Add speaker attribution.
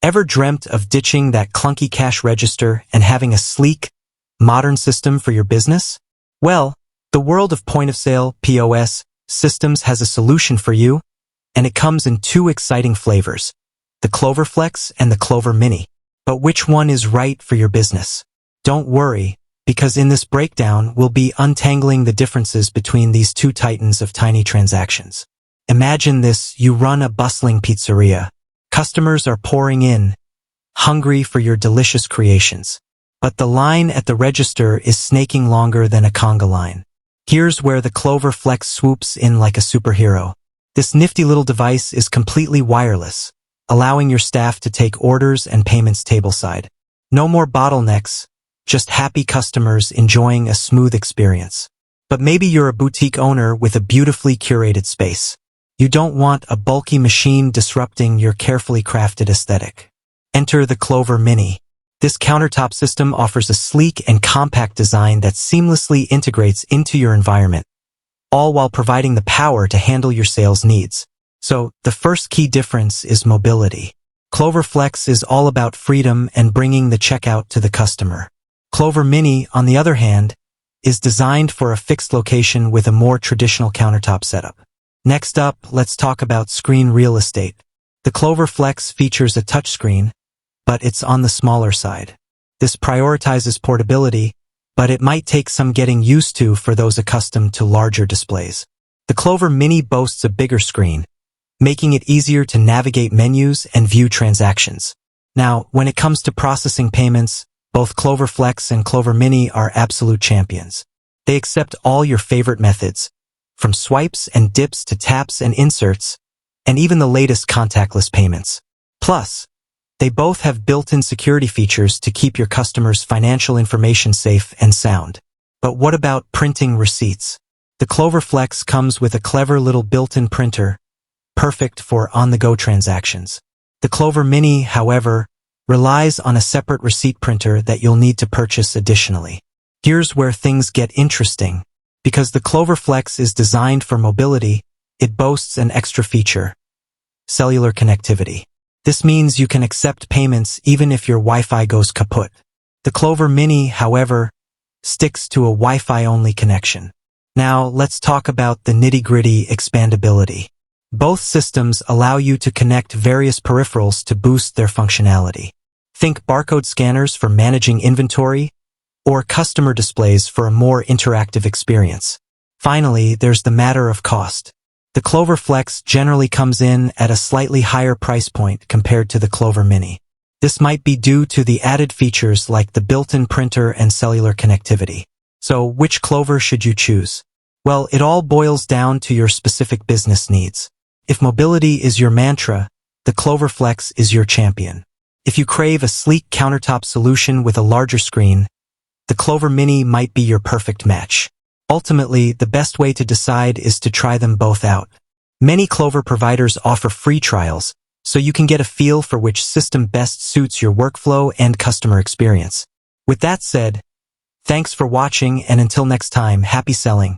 Speaker 1: Ever dreamt of ditching that clunky cash register and having a sleek, modern system for your business? Well, the world of point-of-sale (POS) systems has a solution for you, and it comes in two exciting flavors, the Clover Flex and the Clover Mini. But which one is right for your business? Don't worry, because in this breakdown, we'll be untangling the differences between these two titans of tiny transactions. Imagine this: you run a bustling pizzeria. Customers are pouring in, hungry for your delicious creations. But the line at the register is snaking longer than a conga line. Here's where the Clover Flex swoops in like a superhero. This nifty little device is completely wireless, allowing your staff to take orders and payments tableside. No more bottlenecks, just happy customers enjoying a smooth experience. But maybe you're a boutique owner with a beautifully curated space. You don't want a bulky machine disrupting your carefully crafted aesthetic. Enter the Clover Mini. This countertop system offers a sleek and compact design that seamlessly integrates into your environment, all while providing the power to handle your sales needs. So, the first key difference is mobility. Clover Flex is all about freedom and bringing the checkout to the customer. Clover Mini, on the other hand, is designed for a fixed location with a more traditional countertop setup. Next up, let's talk about screen real estate. The Clover Flex features a touchscreen, but it's on the smaller side. This prioritizes portability, but it might take some getting used to for those accustomed to larger displays. The Clover Mini boasts a bigger screen, making it easier to navigate menus and view transactions. Now, when it comes to processing payments, both Clover Flex and Clover Mini are absolute champions. They accept all your favorite methods, from swipes and dips to taps and inserts, and even the latest contactless payments. Plus, they both have built-in security features to keep your customers' financial information safe and sound. But what about printing receipts? The Clover Flex comes with a clever little built-in printer, perfect for on-the-go transactions. The Clover Mini, however, relies on a separate receipt printer that you'll need to purchase additionally. Here's where things get interesting. Because the Clover Flex is designed for mobility, it boasts an extra feature: cellular connectivity. This means you can accept payments even if your Wi-Fi goes kaput. The Clover Mini, however, sticks to a Wi-Fi-only connection. Now, let's talk about the nitty-gritty expandability. Both systems allow you to connect various peripherals to boost their functionality. Think barcode scanners for managing inventory, or customer displays for a more interactive experience. Finally, there's the matter of cost. The Clover Flex generally comes in at a slightly higher price point compared to the Clover Mini. This might be due to the added features like the built-in printer and cellular connectivity. So, which Clover should you choose? Well, it all boils down to your specific business needs. If mobility is your mantra, the Clover Flex is your champion. If you crave a sleek countertop solution with a larger screen, the Clover Mini might be your perfect match. Ultimately, the best way to decide is to try them both out. Many Clover providers offer free trials, so you can get a feel for which system best suits your workflow and customer experience. With that said, thanks for watching, and until next time, happy selling.